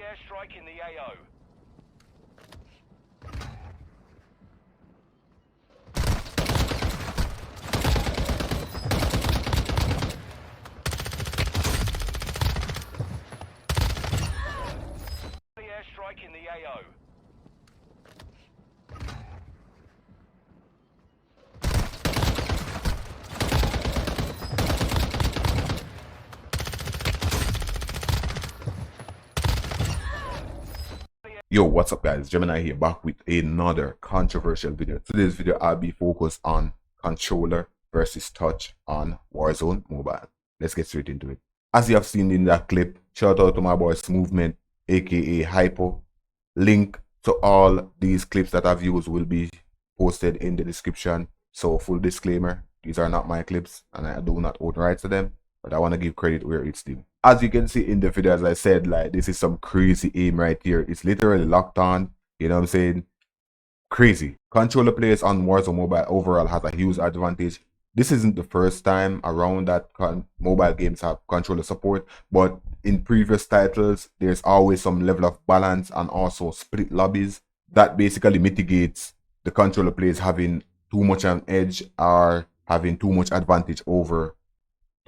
airstrike in the AO. Airstrike in the AO. Yo, what's up guys? Gemini here, back with another controversial video. Today's video I'll be focused on controller versus touch on Warzone Mobile. Let's get straight into it. As you have seen in that clip, shout out to my boy Movement, aka Hypo. Link to all these clips that I've used will be posted in the description. So full disclaimer, these are not my clips and I do not own rights to them, but I want to give credit where it's due. As you can see in the video, as I said, like, this is some crazy aim right here. It's literally locked on, you know what I'm saying? Crazy. Controller players on Warzone Mobile overall has a huge advantage. This isn't the first time around that mobile games have controller support, but in previous titles, there's always some level of balance and also split lobbies that basically mitigates the controller players having too much an edge or having too much advantage over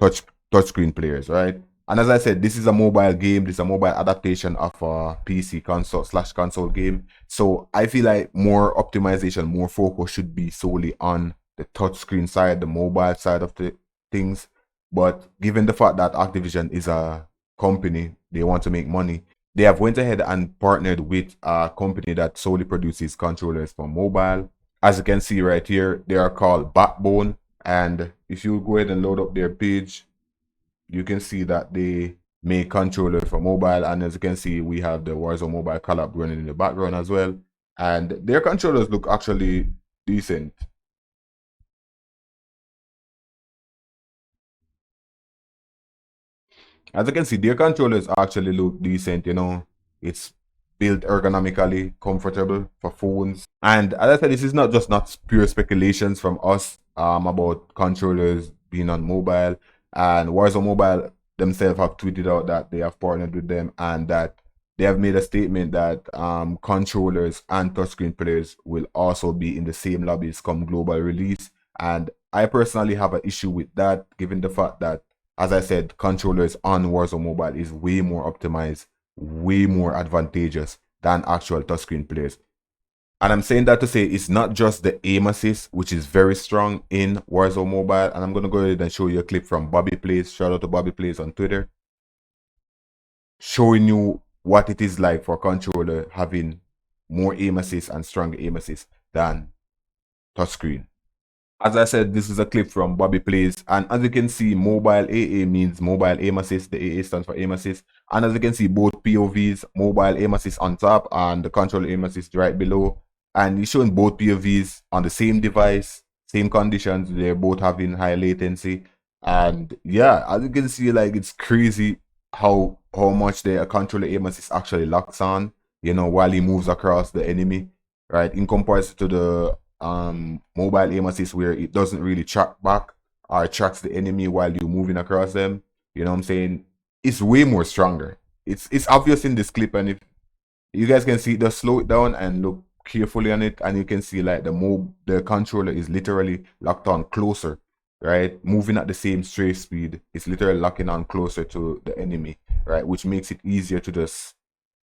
touchscreen players, right? And as I said, this is a mobile game. This is a mobile adaptation of a PC console game. So I feel like more optimization, more focus should be solely on the touchscreen side, the mobile side of the things. But given the fact that Activision is a company, they want to make money, they have went ahead and partnered with a company that solely produces controllers for mobile. As you can see right here, they are called Backbone. And if you go ahead and load up their page, you can see that they make controllers for mobile, and as you can see, we have the Warzone Mobile collab running in the background as well, and their controllers look actually decent. As you can see, their controllers actually look decent, you know. It's built ergonomically, comfortable for phones. And as I said, this is not pure speculations from us about controllers being on mobile. And Warzone Mobile themselves have tweeted out that they have partnered with them and that they have made a statement that controllers and touchscreen players will also be in the same lobbies come global release. And I personally have an issue with that, given the fact that, as I said, controllers on Warzone Mobile is way more optimized, way more advantageous than actual touchscreen players. And I'm saying that to say it's not just the aim assist, which is very strong in Warzone Mobile. And I'm going to go ahead and show you a clip from Bobby Plays. Shout out to Bobby Plays on Twitter, showing you what it is like for a controller having more aim assist and stronger aim assist than touchscreen. As I said, this is a clip from Bobby Plays, and as you can see, mobile AA means mobile aim assist. The AA stands for aim assist, and as you can see, both POVs, mobile aim assist on top and the controller aim assist right below. And he's showing both POVs on the same device, same conditions. They're both having high latency, and yeah, as you can see, like, it's crazy how much the controller aim assist actually locks on, you know, while he moves across the enemy, right? In comparison to the mobile aim assist, where it doesn't really track back or tracks the enemy while you're moving across them. You know what I'm saying? It's way more stronger. It's obvious in this clip, and if you guys can see, just slow it down and look carefully on it, and you can see like the controller is literally locked on closer, right? Moving at the same strafe speed, it's literally locking on closer to the enemy, right? Which makes it easier to just,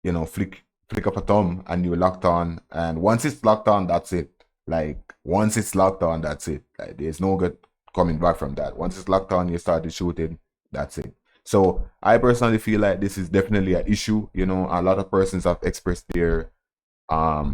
you know, flick up a thumb and you're locked on. And once it's locked on, that's it. Like, once it's locked on, that's it. Like, there's no good coming back from that. Once it's locked on, you started shooting, that's it. So I personally feel like this is definitely an issue. You know, a lot of persons have expressed their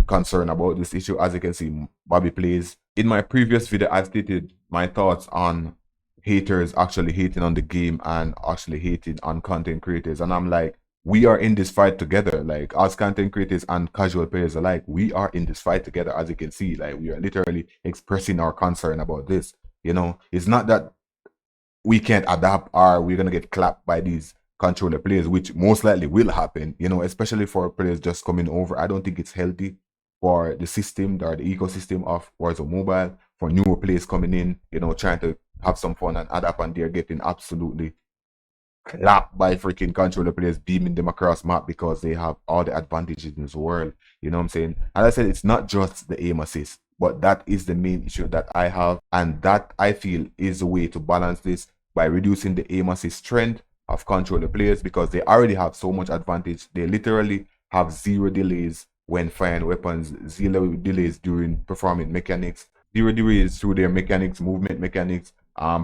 concern about this issue. As you can see, Bobby Plays. In my previous video, I stated my thoughts on haters actually hating on the game and actually hating on content creators, and I'm like, we are in this fight together. Like, as content creators and casual players alike, we are in this fight together. As you can see, like, we are literally expressing our concern about this. You know, it's not that we can't adapt or we're gonna get clapped by these controller players, which most likely will happen, you know, especially for players just coming over. I don't think it's healthy for the system or the ecosystem of Warzone Mobile for newer players coming in, you know, trying to have some fun and adapt, and they're getting absolutely clapped by freaking controller players, beaming them across map because they have all the advantages in this world. You know what I'm saying? And I said it's not just the aim assist, but that is the main issue that I have, and that I feel is a way to balance this by reducing the aim assist trend of controller players, because they already have so much advantage. They literally have zero delays when firing weapons, zero delays during performing mechanics, zero delays through their mechanics, movement mechanics,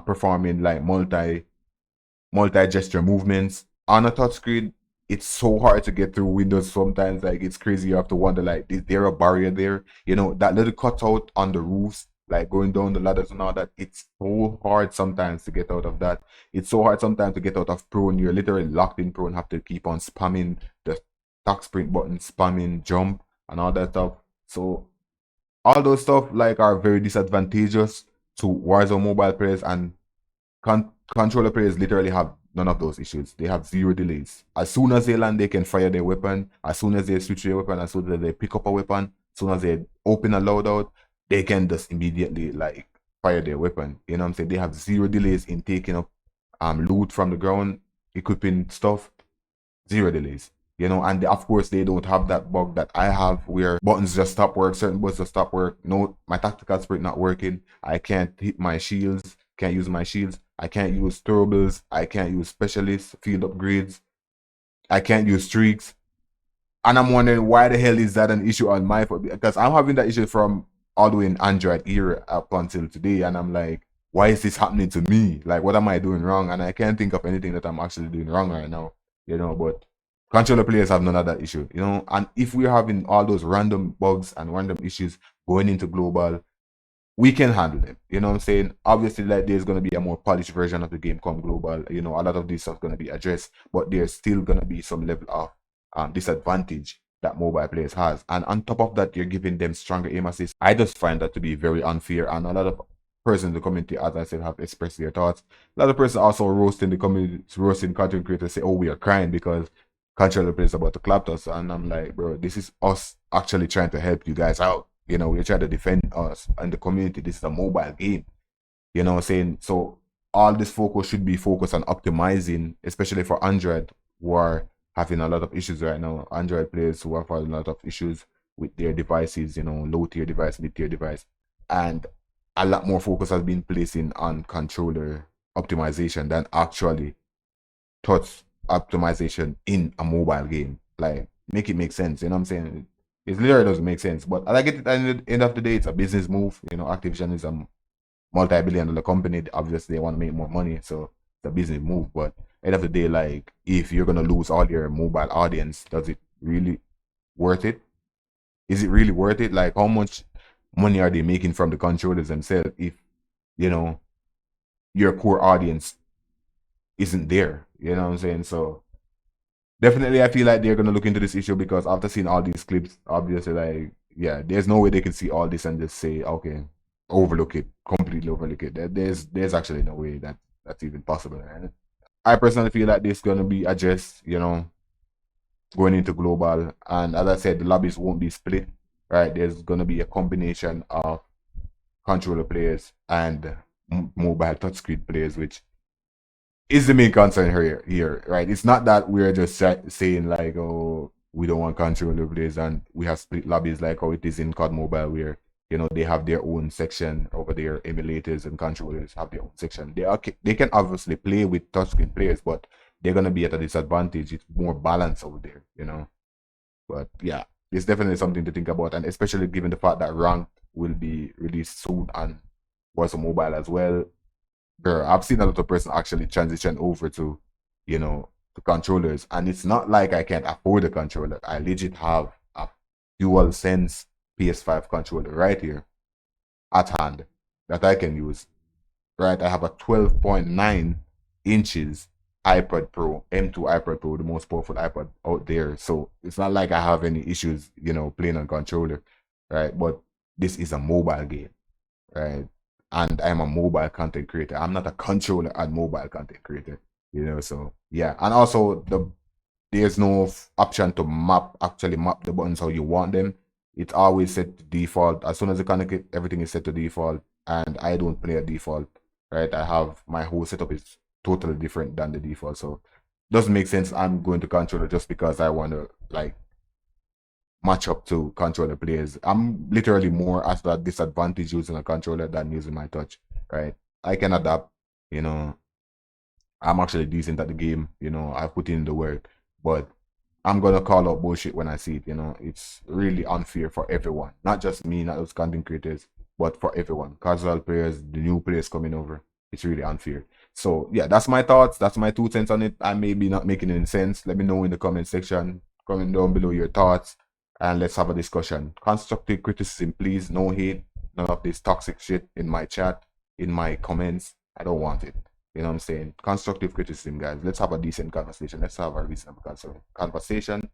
performing like multi-gesture movements on a touchscreen. It's so hard to get through windows sometimes. Like, it's crazy. You have to wonder, like, is there a barrier there? You know, that little cutout on the roofs, like going down the ladders and all that. It's so hard sometimes to get out of that. It's so hard sometimes to get out of prone. You're literally locked in prone, have to keep on spamming the tack sprint button, spamming jump and all that stuff. So all those stuff like are very disadvantageous to Warzone mobile players, and controller players literally have none of those issues. They have zero delays. As soon as they land, they can fire their weapon. As soon as they switch their weapon, as soon as they pick up a weapon, as soon as they open a loadout, they can just immediately like fire their weapon. You know what I'm saying? They have zero delays in taking up loot from the ground, equipping stuff. Zero delays. You know, and of course they don't have that bug that I have where buttons just stop work, certain buttons just stop work. No, my tactical sprint not working. I can't hit my shields, can't use my shields. I can't use throwables. I can't use specialists, field upgrades. I can't use streaks. And I'm wondering, why the hell is that an issue on my phone? Because I'm having that issue from all the way in Android era up until today. And I'm like, why is this happening to me? Like, what am I doing wrong? And I can't think of anything that I'm actually doing wrong right now. You know, but controller players have none of that issue. You know, and if we're having all those random bugs and random issues going into global, we can handle them. You know what I'm saying? Obviously, like, there's gonna be a more polished version of the game come global. You know, a lot of this stuff gonna be addressed, but there's still gonna be some level of disadvantage that mobile players has. And on top of that, you're giving them stronger aim assist. I just find that to be very unfair. And a lot of persons in the community, as I said, have expressed their thoughts. A lot of persons also roasting the community, roasting content creators, say, "Oh, we are crying because controller players about to clap us." And I'm like, bro, this is us actually trying to help you guys out. You know, we're trying to defend us and the community. This is a mobile game. You know what I'm saying? So all this focus should be focused on optimizing, especially for Android, who are having a lot of issues right now. Android players who have had a lot of issues with their devices, you know, low tier device, mid tier device. And a lot more focus has been placing on controller optimization than actually touch optimization in a mobile game. Like, make it make sense. You know what I'm saying? It literally doesn't make sense. But I get it. At the end of the day, it's a business move. You know, Activision is a multi-billion-dollar company. Obviously, they want to make more money, so it's a business move. But at the end of the day, like, if you're gonna lose all your mobile audience, does it really worth it? Is it really worth it? Like, how much money are they making from the controllers themselves if, you know, your core audience isn't there? You know what I'm saying? So definitely, I feel like they're gonna look into this issue, because after seeing all these clips, obviously, like, yeah, there's no way they can see all this and just say, okay, overlook it, completely overlook it. There's actually no way that that's even possible. And I personally feel like this is gonna be addressed, you know, going into global. And as I said, the lobbies won't be split, right? There's gonna be a combination of controller players and mobile touchscreen players, which is the main concern here, right? It's not that we're just saying like, oh, we don't want controller players and we have split lobbies like how it is in COD Mobile, where, you know, they have their own section over there. Emulators and controllers have their own section. They can obviously play with touchscreen players, but they're gonna be at a disadvantage. It's more balanced over there, you know. But yeah, it's definitely something to think about, and especially given the fact that Ranked will be released soon on Warzone Mobile as well. Girl, I've seen a lot of person actually transition over to, you know, to controllers, and it's not like I can't afford a controller. I legit have a dual sense PS5 controller right here at hand that I can use. Right, I have a 12.9 inches iPad Pro, M2 iPad Pro, the most powerful iPad out there. So it's not like I have any issues, you know, playing on controller, right? But this is a mobile game, right? And I'm a mobile content creator. I'm not a controller and mobile content creator, you know. So yeah, and also there's no option to actually map the buttons how you want them. It's always set to default. As soon as you connect, everything is set to default, and I don't play a default, right? I have my whole setup is totally different than the default. So doesn't make sense. I'm going to controller just because I want to like match up to controller players. I'm literally more at a disadvantage using a controller than using my touch, right? I can adapt, you know. I'm actually decent at the game, you know, I put in the work, but I'm gonna call out bullshit when I see it, you know. It's really unfair for everyone, not just me, not those content creators, but for everyone. Casual players, the new players coming over. It's really unfair. So yeah, that's my thoughts. That's my 2 cents on it. I may be not making any sense. Let me know in the comment section. Comment down below your thoughts and let's have a discussion. Constructive criticism, please. No hate. None of this toxic shit in my chat, in my comments. I don't want it. You know what I'm saying? Constructive criticism, guys. Let's have a decent conversation. Let's have a reasonable conversation.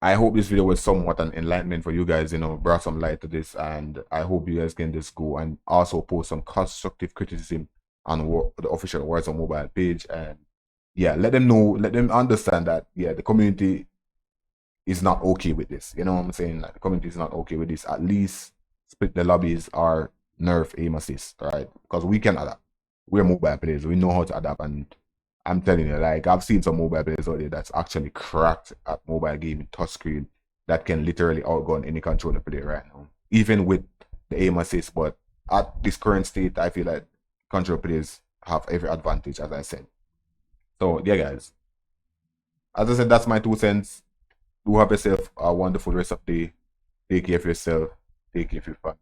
I hope this video was somewhat an enlightenment for you guys, you know, brought some light to this, and I hope you guys can just go and also post some constructive criticism on the official Warzone Mobile page, and yeah, let them know, let them understand that yeah, the community is not okay with this. You know what I'm saying? Like, the community is not okay with this. At least split the lobbies or nerf aim assist, right? Because we can adapt. We're mobile players. We know how to adapt, and I'm telling you, like I've seen some mobile players out there that's actually cracked at mobile gaming touchscreen that can literally outgun any controller player right now, even with the aim assist. But at this current state, I feel like controller players have every advantage, as I said. So yeah, guys. As I said, that's my 2 cents. Do have yourself a wonderful rest of the day. Take care of yourself. Take care of your family.